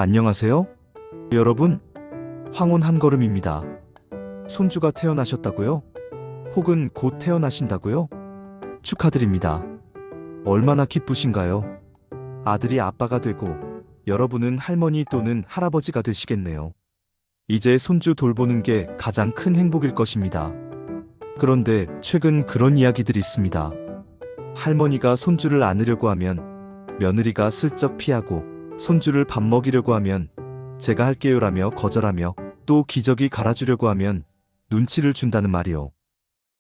안녕하세요? 여러분, 황혼 한걸음입니다. 손주가 태어나셨다고요? 혹은 곧 태어나신다고요? 축하드립니다. 얼마나 기쁘신가요? 아들이 아빠가 되고 여러분은 할머니 또는 할아버지가 되시겠네요. 이제 손주 돌보는 게 가장 큰 행복일 것입니다. 그런데 최근 그런 이야기들이 있습니다. 할머니가 손주를 안으려고 하면 며느리가 슬쩍 피하고 손주를 밥 먹이려고 하면 제가 할게요라며 거절하며 또 기저귀 갈아주려고 하면 눈치를 준다는 말이요.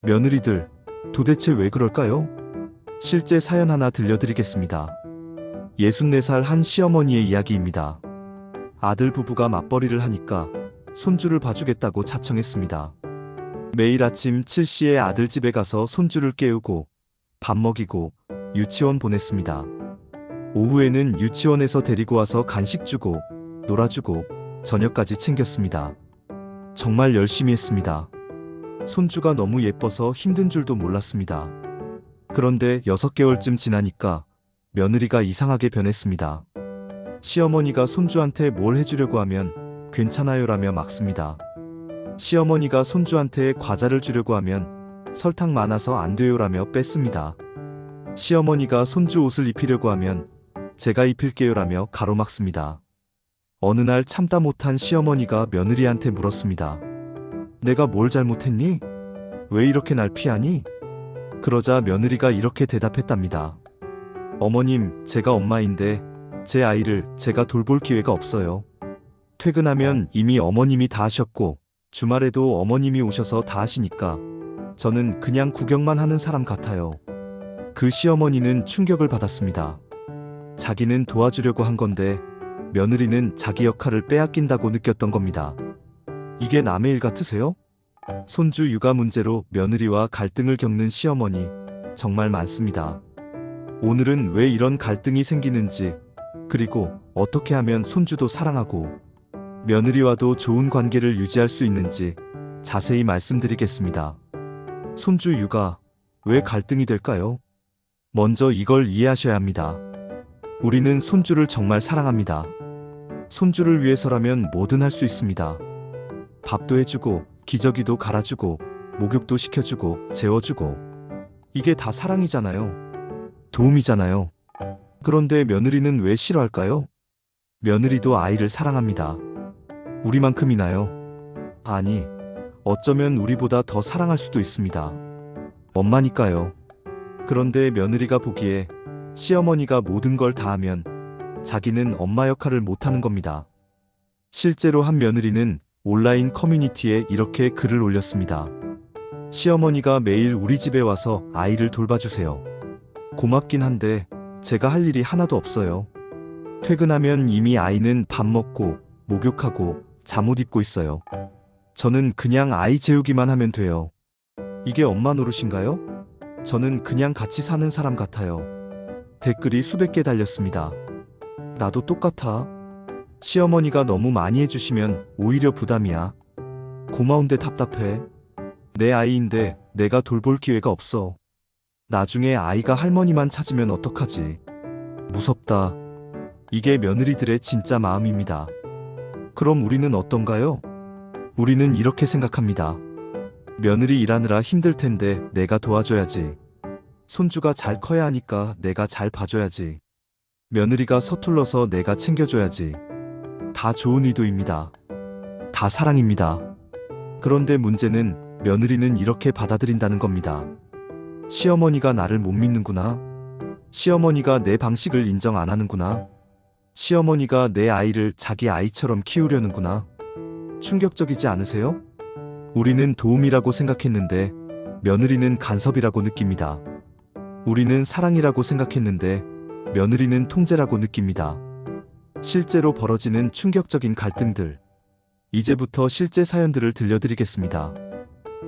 며느리들, 도대체 왜 그럴까요? 실제 사연 하나 들려드리겠습니다. 64살 한 시어머니의 이야기입니다. 아들 부부가 맞벌이를 하니까 손주를 봐주겠다고 자청했습니다. 매일 아침 7시에 아들 집에 가서 손주를 깨우고 밥 먹이고 유치원 보냈습니다. 오후에는 유치원에서 데리고 와서 간식 주고 놀아주고 저녁까지 챙겼습니다. 정말 열심히 했습니다. 손주가 너무 예뻐서 힘든 줄도 몰랐습니다. 그런데 6개월쯤 지나니까 며느리가 이상하게 변했습니다. 시어머니가 손주한테 뭘 해주려고 하면 괜찮아요라며 막습니다. 시어머니가 손주한테 과자를 주려고 하면 설탕 많아서 안 돼요라며 뺐습니다. 시어머니가 손주 옷을 입히려고 하면 제가 입힐게요라며 가로막습니다. 어느 날 참다 못한 시어머니가 며느리한테 물었습니다. 내가 뭘 잘못했니? 왜 이렇게 날 피하니? 그러자 며느리가 이렇게 대답했답니다. 어머님, 제가 엄마인데 제 아이를 제가 돌볼 기회가 없어요. 퇴근하면 이미 어머님이 다 하셨고 주말에도 어머님이 오셔서 다 하시니까 저는 그냥 구경만 하는 사람 같아요. 그 시어머니는 충격을 받았습니다. 자기는 도와주려고 한 건데 며느리는 자기 역할을 빼앗긴다고 느꼈던 겁니다. 이게 남의 일 같으세요? 손주 육아 문제로 며느리와 갈등을 겪는 시어머니 정말 많습니다. 오늘은 왜 이런 갈등이 생기는지, 그리고 어떻게 하면 손주도 사랑하고 며느리와도 좋은 관계를 유지할 수 있는지 자세히 말씀드리겠습니다. 손주 육아, 왜 갈등이 될까요? 먼저 이걸 이해하셔야 합니다. 우리는 손주를 정말 사랑합니다. 손주를 위해서라면 뭐든 할 수 있습니다. 밥도 해주고, 기저귀도 갈아주고, 목욕도 시켜주고, 재워주고. 이게 다 사랑이잖아요. 도움이잖아요. 그런데 며느리는 왜 싫어할까요? 며느리도 아이를 사랑합니다. 우리만큼이나요? 아니, 어쩌면 우리보다 더 사랑할 수도 있습니다. 엄마니까요. 그런데 며느리가 보기에 시어머니가 모든 걸 다 하면 자기는 엄마 역할을 못하는 겁니다. 실제로 한 며느리는 온라인 커뮤니티에 이렇게 글을 올렸습니다. 시어머니가 매일 우리 집에 와서 아이를 돌봐주세요. 고맙긴 한데 제가 할 일이 하나도 없어요. 퇴근하면 이미 아이는 밥 먹고 목욕하고 잠옷 입고 있어요. 저는 그냥 아이 재우기만 하면 돼요. 이게 엄마 노릇인가요? 저는 그냥 같이 사는 사람 같아요. 댓글이 수백 개 달렸습니다. 나도 똑같아. 시어머니가 너무 많이 해주시면 오히려 부담이야. 고마운데 답답해. 내 아이인데 내가 돌볼 기회가 없어. 나중에 아이가 할머니만 찾으면 어떡하지? 무섭다. 이게 며느리들의 진짜 마음입니다. 그럼 우리는 어떤가요? 우리는 이렇게 생각합니다. 며느리 일하느라 힘들 텐데 내가 도와줘야지. 손주가 잘 커야 하니까 내가 잘 봐줘야지. 며느리가 서툴러서 내가 챙겨줘야지. 다 좋은 의도입니다. 다 사랑입니다. 그런데 문제는 며느리는 이렇게 받아들인다는 겁니다. 시어머니가 나를 못 믿는구나. 시어머니가 내 방식을 인정 안 하는구나. 시어머니가 내 아이를 자기 아이처럼 키우려는구나. 충격적이지 않으세요? 우리는 도움이라고 생각했는데 며느리는 간섭이라고 느낍니다. 우리는 사랑이라고 생각했는데 며느리는 통제라고 느낍니다. 실제로 벌어지는 충격적인 갈등들. 이제부터 실제 사연들을 들려드리겠습니다.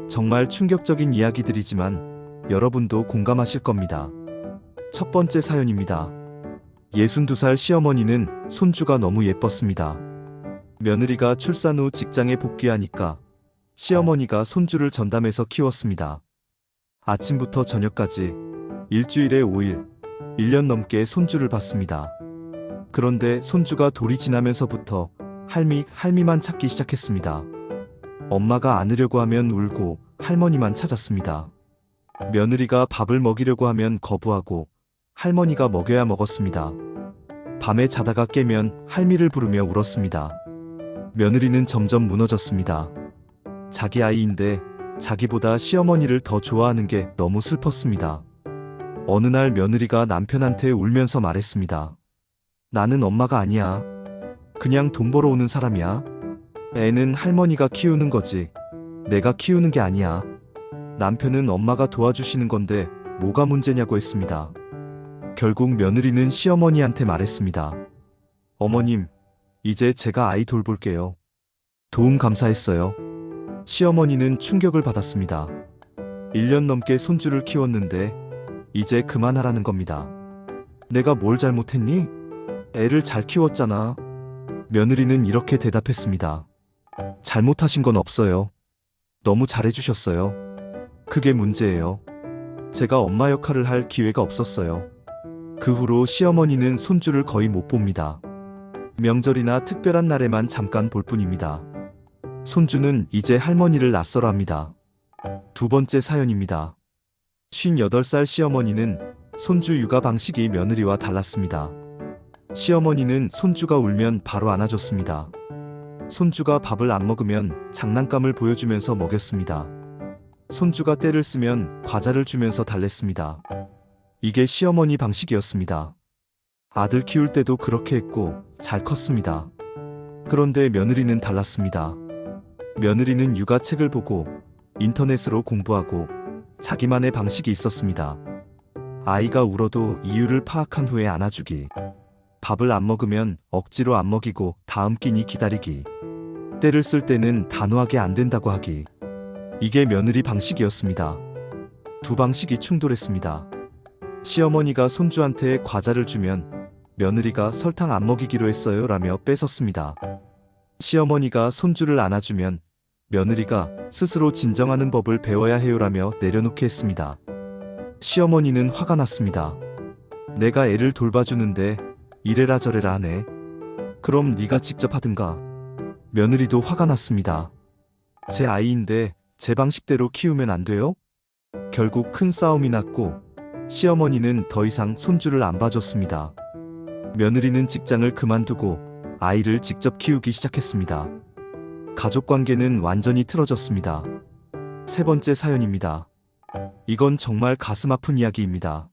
정말 충격적인 이야기들이지만 여러분도 공감하실 겁니다. 첫 번째 사연입니다. 62살 시어머니는 손주가 너무 예뻤습니다. 며느리가 출산 후 직장에 복귀하니까 시어머니가 손주를 전담해서 키웠습니다. 아침부터 저녁까지 일주일에 5일, 1년 넘게 손주를 봤습니다. 그런데 손주가 돌이 지나면서부터 할미만 찾기 시작했습니다. 엄마가 안으려고 하면 울고 할머니만 찾았습니다. 며느리가 밥을 먹이려고 하면 거부하고 할머니가 먹여야 먹었습니다. 밤에 자다가 깨면 할미를 부르며 울었습니다. 며느리는 점점 무너졌습니다. 자기 아이인데 자기보다 시어머니를 더 좋아하는 게 너무 슬펐습니다. 어느 날 며느리가 남편한테 울면서 말했습니다. 나는 엄마가 아니야. 그냥 돈 벌어 오는 사람이야. 애는 할머니가 키우는 거지. 내가 키우는 게 아니야. 남편은 엄마가 도와주시는 건데 뭐가 문제냐고 했습니다. 결국 며느리는 시어머니한테 말했습니다. 어머님, 이제 제가 아이 돌볼게요. 도움 감사했어요. 시어머니는 충격을 받았습니다. 1년 넘게 손주를 키웠는데 이제 그만하라는 겁니다. 내가 뭘 잘못했니? 애를 잘 키웠잖아. 며느리는 이렇게 대답했습니다. 잘못하신 건 없어요. 너무 잘해주셨어요. 그게 문제예요. 제가 엄마 역할을 할 기회가 없었어요. 그 후로 시어머니는 손주를 거의 못 봅니다. 명절이나 특별한 날에만 잠깐 볼 뿐입니다. 손주는 이제 할머니를 낯설어 합니다. 두 번째 사연입니다. 58살 시어머니는 손주 육아 방식이 며느리와 달랐습니다. 시어머니는 손주가 울면 바로 안아줬습니다. 손주가 밥을 안 먹으면 장난감을 보여주면서 먹였습니다. 손주가 떼를 쓰면 과자를 주면서 달랬습니다. 이게 시어머니 방식이었습니다. 아들 키울 때도 그렇게 했고 잘 컸습니다. 그런데 며느리는 달랐습니다. 며느리는 육아책을 보고 인터넷으로 공부하고 자기만의 방식이 있었습니다. 아이가 울어도 이유를 파악한 후에 안아주기. 밥을 안 먹으면 억지로 안 먹이고 다음 끼니 기다리기. 때를 쓸 때는 단호하게 안 된다고 하기. 이게 며느리 방식이었습니다. 두 방식이 충돌했습니다. 시어머니가 손주한테 과자를 주면 며느리가 설탕 안 먹이기로 했어요 라며 뺏었습니다. 시어머니가 손주를 안아주면 며느리가 스스로 진정하는 법을 배워야 해요라며 내려놓게 했습니다. 시어머니는 화가 났습니다. 내가 애를 돌봐주는데 이래라 저래라 하네. 그럼 네가 직접 하든가. 며느리도 화가 났습니다. 제 아이인데 제 방식대로 키우면 안 돼요? 결국 큰 싸움이 났고 시어머니는 더 이상 손주를 안 봐줬습니다. 며느리는 직장을 그만두고 아이를 직접 키우기 시작했습니다. 가족관계는 완전히 틀어졌습니다. 세 번째 사연입니다. 이건 정말 가슴 아픈 이야기입니다.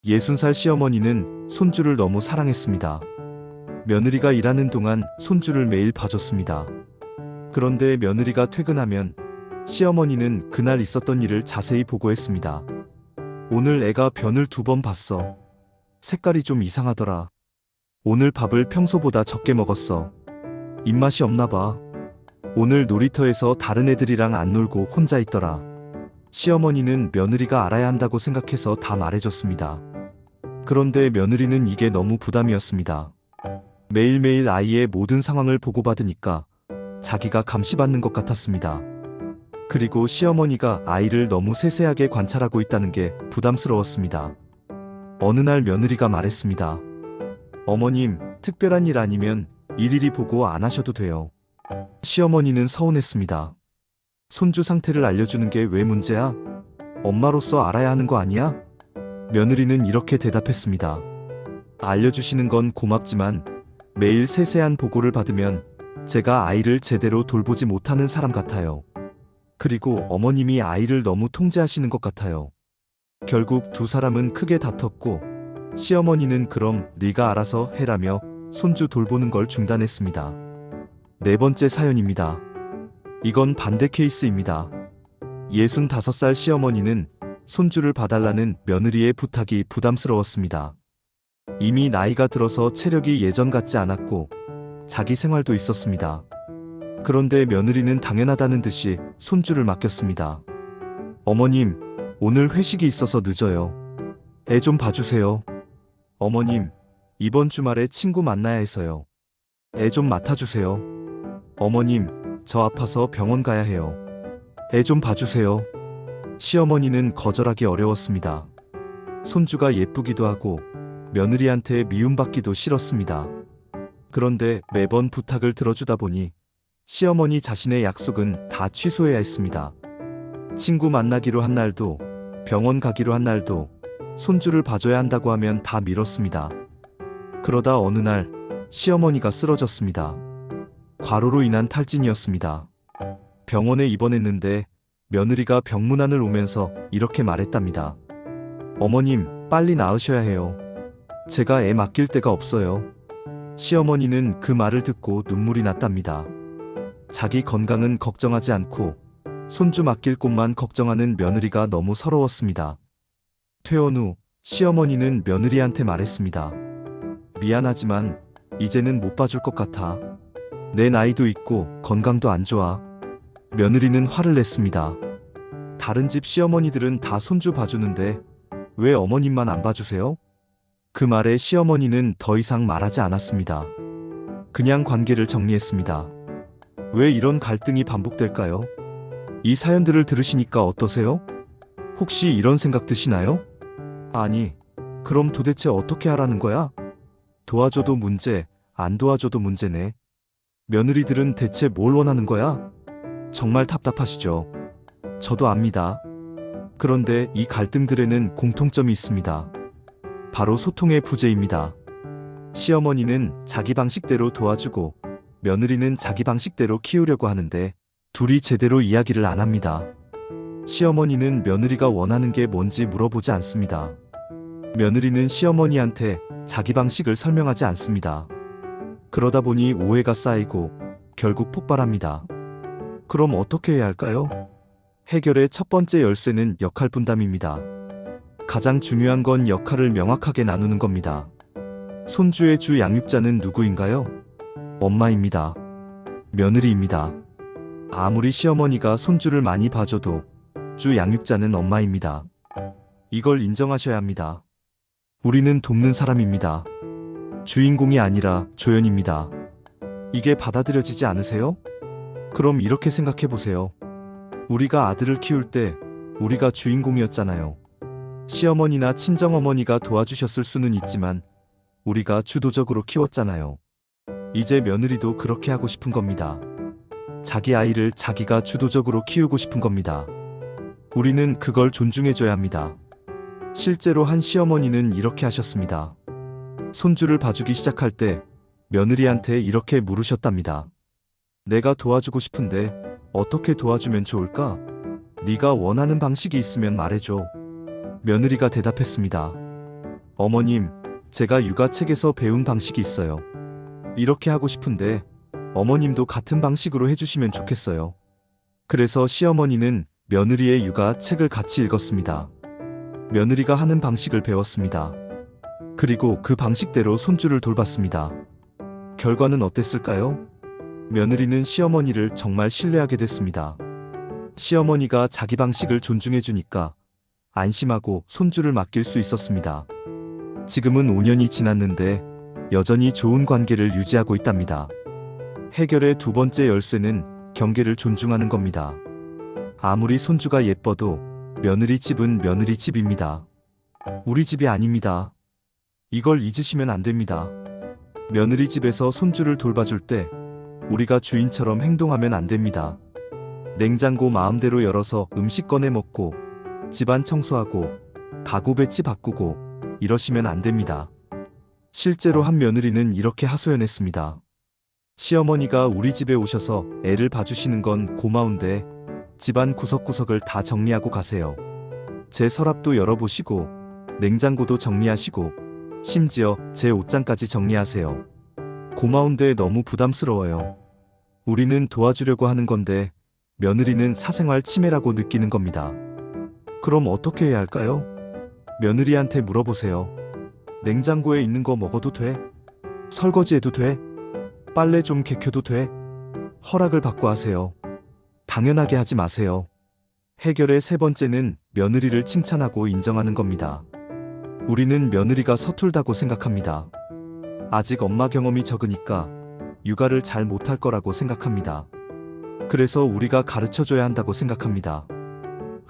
60살 시어머니는 손주를 너무 사랑했습니다. 며느리가 일하는 동안 손주를 매일 봐줬습니다. 그런데 며느리가 퇴근하면 시어머니는 그날 있었던 일을 자세히 보고했습니다. 오늘 애가 변을 2번 봤어. 색깔이 좀 이상하더라. 오늘 밥을 평소보다 적게 먹었어. 입맛이 없나 봐. 오늘 놀이터에서 다른 애들이랑 안 놀고 혼자 있더라. 시어머니는 며느리가 알아야 한다고 생각해서 다 말해줬습니다. 그런데 며느리는 이게 너무 부담이었습니다. 매일매일 아이의 모든 상황을 보고받으니까 자기가 감시받는 것 같았습니다. 그리고 시어머니가 아이를 너무 세세하게 관찰하고 있다는 게 부담스러웠습니다. 어느 날 며느리가 말했습니다. 어머님, 특별한 일 아니면 일일이 보고 안 하셔도 돼요. 시어머니는 서운했습니다. 손주 상태를 알려주는 게 왜 문제야? 엄마로서 알아야 하는 거 아니야? 며느리는 이렇게 대답했습니다. 알려주시는 건 고맙지만 매일 세세한 보고를 받으면 제가 아이를 제대로 돌보지 못하는 사람 같아요. 그리고 어머님이 아이를 너무 통제하시는 것 같아요. 결국 두 사람은 크게 다퉜고 시어머니는 그럼 네가 알아서 해라며 손주 돌보는 걸 중단했습니다. 네 번째 사연입니다. 이건 반대 케이스입니다. 65살 시어머니는 손주를 봐달라는 며느리의 부탁이 부담스러웠습니다. 이미 나이가 들어서 체력이 예전 같지 않았고 자기 생활도 있었습니다. 그런데 며느리는 당연하다는 듯이 손주를 맡겼습니다. 어머님, 오늘 회식이 있어서 늦어요. 애 좀 봐주세요. 어머님, 이번 주말에 친구 만나야 해서요. 애 좀 맡아주세요. 어머님, 저 아파서 병원 가야 해요. 애 좀 봐주세요. 시어머니는 거절하기 어려웠습니다. 손주가 예쁘기도 하고 며느리한테 미움받기도 싫었습니다. 그런데 매번 부탁을 들어주다 보니 시어머니 자신의 약속은 다 취소해야 했습니다. 친구 만나기로 한 날도, 병원 가기로 한 날도, 손주를 봐줘야 한다고 하면 다 미뤘습니다. 그러다 어느 날 시어머니가 쓰러졌습니다. 과로로 인한 탈진이었습니다. 병원에 입원했는데 며느리가 병문안을 오면서 이렇게 말했답니다. 어머님, 빨리 나으셔야 해요. 제가 애 맡길 데가 없어요. 시어머니는 그 말을 듣고 눈물이 났답니다. 자기 건강은 걱정하지 않고 손주 맡길 곳만 걱정하는 며느리가 너무 서러웠습니다. 퇴원 후 시어머니는 며느리한테 말했습니다. 미안하지만 이제는 못 봐줄 것 같아. 내 나이도 있고 건강도 안 좋아. 며느리는 화를 냈습니다. 다른 집 시어머니들은 다 손주 봐주는데 왜 어머님만 안 봐주세요? 그 말에 시어머니는 더 이상 말하지 않았습니다. 그냥 관계를 정리했습니다. 왜 이런 갈등이 반복될까요? 이 사연들을 들으시니까 어떠세요? 혹시 이런 생각 드시나요? 아니, 그럼 도대체 어떻게 하라는 거야? 도와줘도 문제, 안 도와줘도 문제네. 며느리들은 대체 뭘 원하는 거야? 정말 답답하시죠? 저도 압니다. 그런데 이 갈등들에는 공통점이 있습니다. 바로 소통의 부재입니다. 시어머니는 자기 방식대로 도와주고 며느리는 자기 방식대로 키우려고 하는데 둘이 제대로 이야기를 안 합니다. 시어머니는 며느리가 원하는 게 뭔지 물어보지 않습니다. 며느리는 시어머니한테 자기 방식을 설명하지 않습니다. 그러다 보니 오해가 쌓이고 결국 폭발합니다. 그럼 어떻게 해야 할까요? 해결의 첫 번째 열쇠는 역할 분담입니다. 가장 중요한 건 역할을 명확하게 나누는 겁니다. 손주의 주 양육자는 누구인가요? 엄마입니다. 며느리입니다. 아무리 시어머니가 손주를 많이 봐줘도 주 양육자는 엄마입니다. 이걸 인정하셔야 합니다. 우리는 돕는 사람입니다. 주인공이 아니라 조연입니다. 이게 받아들여지지 않으세요? 그럼 이렇게 생각해 보세요. 우리가 아들을 키울 때 우리가 주인공이었잖아요. 시어머니나 친정어머니가 도와주셨을 수는 있지만 우리가 주도적으로 키웠잖아요. 이제 며느리도 그렇게 하고 싶은 겁니다. 자기 아이를 자기가 주도적으로 키우고 싶은 겁니다. 우리는 그걸 존중해줘야 합니다. 실제로 한 시어머니는 이렇게 하셨습니다. 손주를 봐주기 시작할 때 며느리한테 이렇게 물으셨답니다. 내가 도와주고 싶은데 어떻게 도와주면 좋을까? 네가 원하는 방식이 있으면 말해줘. 며느리가 대답했습니다. 어머님, 제가 육아책에서 배운 방식이 있어요. 이렇게 하고 싶은데 어머님도 같은 방식으로 해주시면 좋겠어요. 그래서 시어머니는 며느리의 육아책을 같이 읽었습니다. 며느리가 하는 방식을 배웠습니다. 그리고 그 방식대로 손주를 돌봤습니다. 결과는 어땠을까요? 며느리는 시어머니를 정말 신뢰하게 됐습니다. 시어머니가 자기 방식을 존중해주니까 안심하고 손주를 맡길 수 있었습니다. 지금은 5년이 지났는데 여전히 좋은 관계를 유지하고 있답니다. 해결의 두 번째 열쇠는 경계를 존중하는 겁니다. 아무리 손주가 예뻐도 며느리 집은 며느리 집입니다. 우리 집이 아닙니다. 이걸 잊으시면 안 됩니다. 며느리 집에서 손주를 돌봐줄 때 우리가 주인처럼 행동하면 안 됩니다. 냉장고 마음대로 열어서 음식 꺼내 먹고 집안 청소하고 가구 배치 바꾸고 이러시면 안 됩니다. 실제로 한 며느리는 이렇게 하소연했습니다. 시어머니가 우리 집에 오셔서 애를 봐주시는 건 고마운데 집안 구석구석을 다 정리하고 가세요. 제 서랍도 열어보시고 냉장고도 정리하시고 심지어 제 옷장까지 정리하세요. 고마운데 너무 부담스러워요. 우리는 도와주려고 하는 건데 며느리는 사생활 침해라고 느끼는 겁니다. 그럼 어떻게 해야 할까요? 며느리한테 물어보세요. 냉장고에 있는 거 먹어도 돼? 설거지해도 돼? 빨래 좀 개켜도 돼? 허락을 받고 하세요. 당연하게 하지 마세요. 해결의 세 번째는 며느리를 칭찬하고 인정하는 겁니다. 우리는 며느리가 서툴다고 생각합니다. 아직 엄마 경험이 적으니까 육아를 잘 못할 거라고 생각합니다. 그래서 우리가 가르쳐줘야 한다고 생각합니다.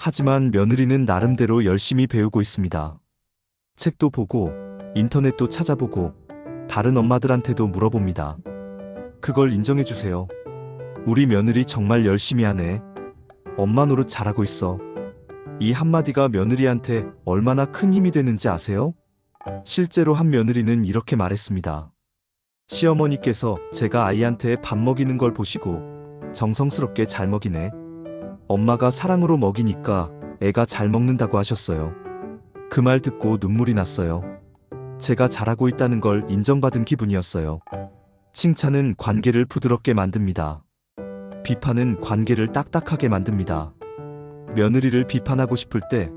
하지만 며느리는 나름대로 열심히 배우고 있습니다. 책도 보고 인터넷도 찾아보고 다른 엄마들한테도 물어봅니다. 그걸 인정해주세요. 우리 며느리 정말 열심히 하네. 엄마 노릇 잘하고 있어. 이 한마디가 며느리한테 얼마나 큰 힘이 되는지 아세요? 실제로 한 며느리는 이렇게 말했습니다. 시어머니께서 제가 아이한테 밥 먹이는 걸 보시고 정성스럽게 잘 먹이네. 엄마가 사랑으로 먹이니까 애가 잘 먹는다고 하셨어요. 그 말 듣고 눈물이 났어요. 제가 잘하고 있다는 걸 인정받은 기분이었어요. 칭찬은 관계를 부드럽게 만듭니다. 비판은 관계를 딱딱하게 만듭니다. 며느리를 비판하고 싶을 때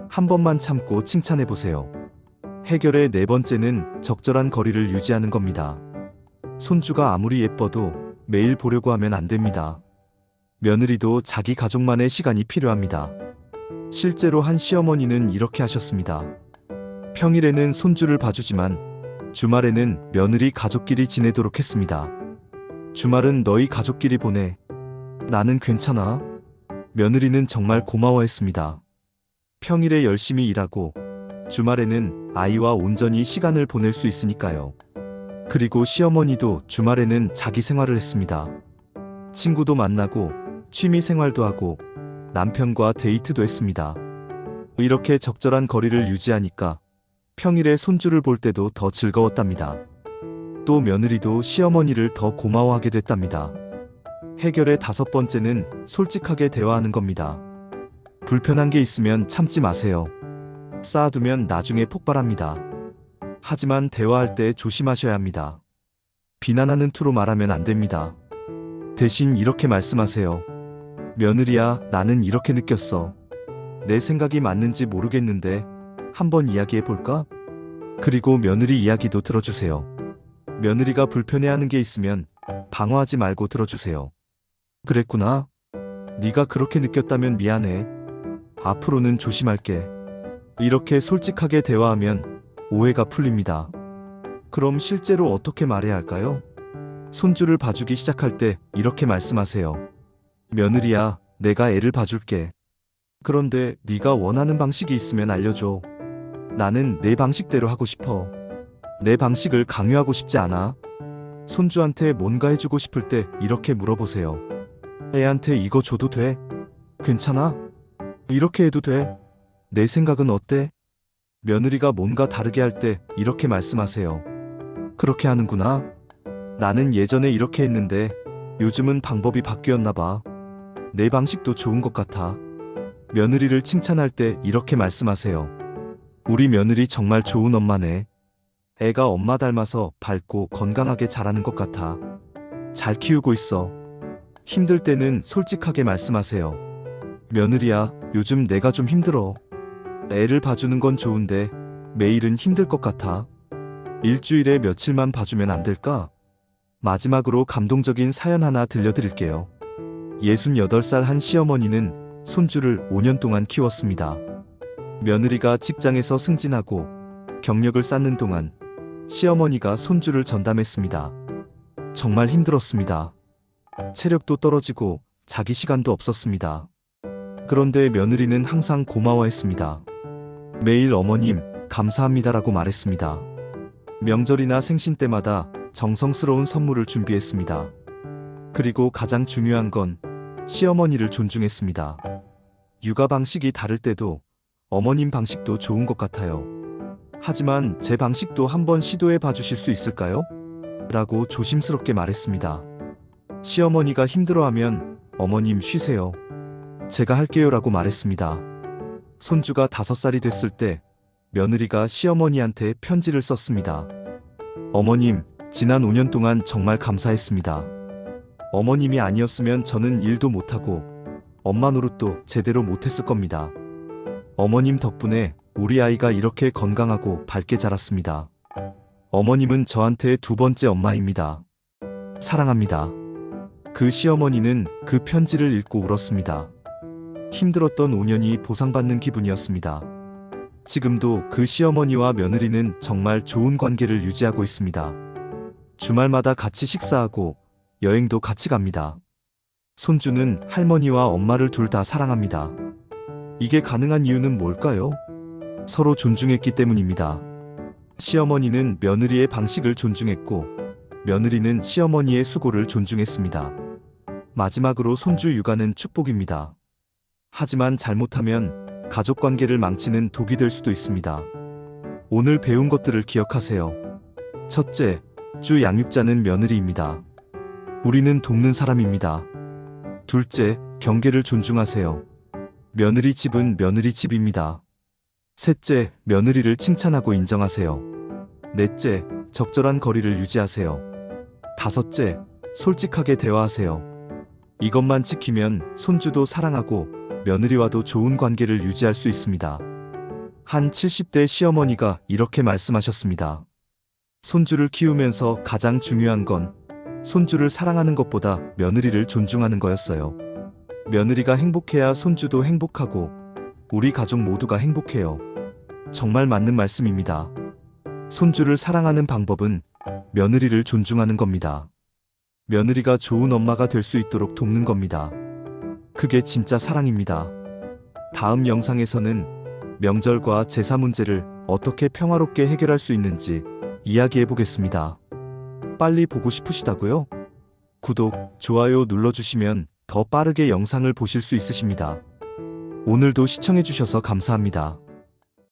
한 번만 참고 칭찬해보세요. 해결의 네 번째는 적절한 거리를 유지하는 겁니다. 손주가 아무리 예뻐도 매일 보려고 하면 안 됩니다. 며느리도 자기 가족만의 시간이 필요합니다. 실제로 한 시어머니는 이렇게 하셨습니다. 평일에는 손주를 봐주지만 주말에는 며느리 가족끼리 지내도록 했습니다. 주말은 너희 가족끼리 보내. 나는 괜찮아. 며느리는 정말 고마워했습니다. 평일에 열심히 일하고 주말에는 아이와 온전히 시간을 보낼 수 있으니까요. 그리고 시어머니도 주말에는 자기 생활을 했습니다. 친구도 만나고 취미 생활도 하고 남편과 데이트도 했습니다. 이렇게 적절한 거리를 유지하니까 평일에 손주를 볼 때도 더 즐거웠답니다. 또 며느리도 시어머니를 더 고마워하게 됐답니다. 해결의 다섯 번째는 솔직하게 대화하는 겁니다. 불편한 게 있으면 참지 마세요. 쌓아두면 나중에 폭발합니다. 하지만 대화할 때 조심하셔야 합니다. 비난하는 투로 말하면 안 됩니다. 대신 이렇게 말씀하세요. 며느리야, 나는 이렇게 느꼈어. 내 생각이 맞는지 모르겠는데 한번 이야기해 볼까? 그리고 며느리 이야기도 들어주세요. 며느리가 불편해하는 게 있으면 방어하지 말고 들어주세요. 그랬구나. 네가 그렇게 느꼈다면 미안해. 앞으로는 조심할게. 이렇게 솔직하게 대화하면 오해가 풀립니다. 그럼 실제로 어떻게 말해야 할까요? 손주를 봐주기 시작할 때 이렇게 말씀하세요. 며느리야, 내가 애를 봐줄게. 그런데 네가 원하는 방식이 있으면 알려줘. 나는 내 방식대로 하고 싶어. 내 방식을 강요하고 싶지 않아. 손주한테 뭔가 해주고 싶을 때 이렇게 물어보세요. 애한테 이거 줘도 돼? 괜찮아? 이렇게 해도 돼? 내 생각은 어때? 며느리가 뭔가 다르게 할 때 이렇게 말씀하세요. 그렇게 하는구나. 나는 예전에 이렇게 했는데 요즘은 방법이 바뀌었나 봐. 내 방식도 좋은 것 같아. 며느리를 칭찬할 때 이렇게 말씀하세요. 우리 며느리 정말 좋은 엄마네. 애가 엄마 닮아서 밝고 건강하게 자라는 것 같아. 잘 키우고 있어. 힘들 때는 솔직하게 말씀하세요. 며느리야, 요즘 내가 좀 힘들어. 애를 봐주는 건 좋은데 매일은 힘들 것 같아. 일주일에 며칠만 봐주면 안 될까? 마지막으로 감동적인 사연 하나 들려드릴게요. 68살 한 시어머니는 손주를 5년 동안 키웠습니다. 며느리가 직장에서 승진하고 경력을 쌓는 동안 시어머니가 손주를 전담했습니다. 정말 힘들었습니다. 체력도 떨어지고 자기 시간도 없었습니다. 그런데 며느리는 항상 고마워했습니다. 매일 어머님, 감사합니다라고 말했습니다. 명절이나 생신 때마다 정성스러운 선물을 준비했습니다. 그리고 가장 중요한 건 시어머니를 존중했습니다. 육아 방식이 다를 때도 어머님 방식도 좋은 것 같아요. 하지만 제 방식도 한번 시도해 봐주실 수 있을까요? 라고 조심스럽게 말했습니다. 시어머니가 힘들어하면 어머님 쉬세요. 제가 할게요 라고 말했습니다. 손주가 5살이 됐을 때 며느리가 시어머니한테 편지를 썼습니다. 어머님, 지난 5년 동안 정말 감사했습니다. 어머님이 아니었으면 저는 일도 못하고 엄마 노릇도 제대로 못했을 겁니다. 어머님 덕분에 우리 아이가 이렇게 건강하고 밝게 자랐습니다. 어머님은 저한테 두 번째 엄마입니다. 사랑합니다. 그 시어머니는 그 편지를 읽고 울었습니다. 힘들었던 5년이 보상받는 기분이었습니다. 지금도 그 시어머니와 며느리는 정말 좋은 관계를 유지하고 있습니다. 주말마다 같이 식사하고 여행도 같이 갑니다. 손주는 할머니와 엄마를 둘 다 사랑합니다. 이게 가능한 이유는 뭘까요? 서로 존중했기 때문입니다. 시어머니는 며느리의 방식을 존중했고, 며느리는 시어머니의 수고를 존중했습니다. 마지막으로 손주 육아는 축복입니다. 하지만 잘못하면 가족 관계를 망치는 독이 될 수도 있습니다. 오늘 배운 것들을 기억하세요. 첫째, 주 양육자는 며느리입니다. 우리는 돕는 사람입니다. 둘째, 경계를 존중하세요. 며느리 집은 며느리 집입니다. 셋째, 며느리를 칭찬하고 인정하세요. 넷째, 적절한 거리를 유지하세요. 다섯째, 솔직하게 대화하세요. 이것만 지키면 손주도 사랑하고 며느리와도 좋은 관계를 유지할 수 있습니다. 한 70대 시어머니가 이렇게 말씀하셨습니다. 손주를 키우면서 가장 중요한 건 손주를 사랑하는 것보다 며느리를 존중하는 거였어요. 며느리가 행복해야 손주도 행복하고 우리 가족 모두가 행복해요. 정말 맞는 말씀입니다. 손주를 사랑하는 방법은 며느리를 존중하는 겁니다. 며느리가 좋은 엄마가 될 수 있도록 돕는 겁니다. 그게 진짜 사랑입니다. 다음 영상에서는 명절과 제사 문제를 어떻게 평화롭게 해결할 수 있는지 이야기해 보겠습니다. 빨리 보고 싶으시다고요? 구독, 좋아요 눌러주시면 더 빠르게 영상을 보실 수 있으십니다. 오늘도 시청해 주셔서 감사합니다.